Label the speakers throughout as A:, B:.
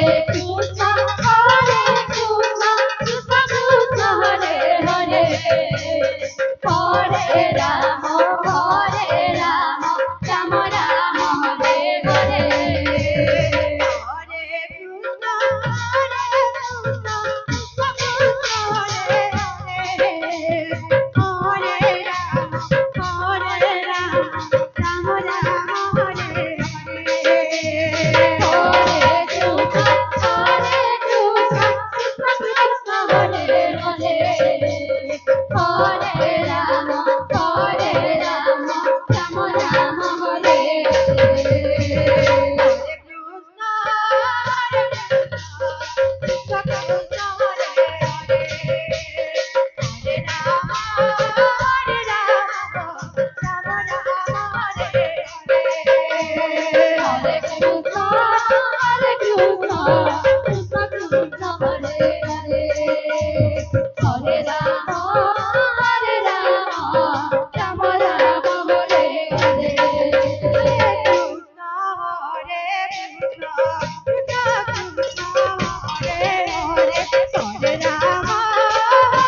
A: Hare Rama,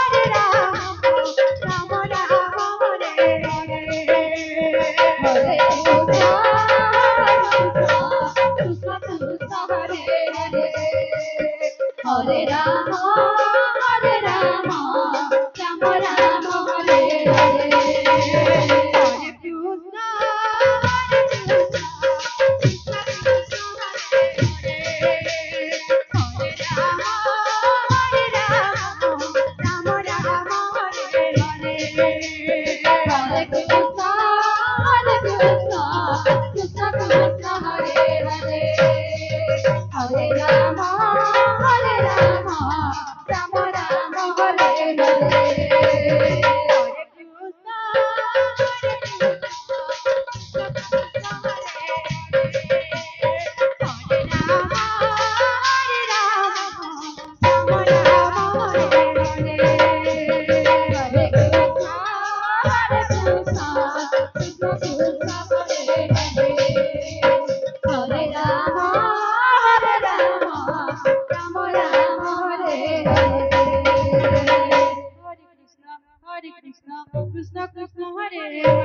A: Hare Rama, Rama Rama, Hare Hare. Hare Krishna, Hare Krishna, Krishna Krishna, Hare Hare. Hare Rama, Hare Rama, Rama Rama, Hare Hare. Hare Krishna, Hare Krishna, Krishna Krishna, Hare Hare. Hare Rama, Hare Rama, Rama Rama, Hare Hare. Hare Krishna, Krishna Krishna, Hare Hare.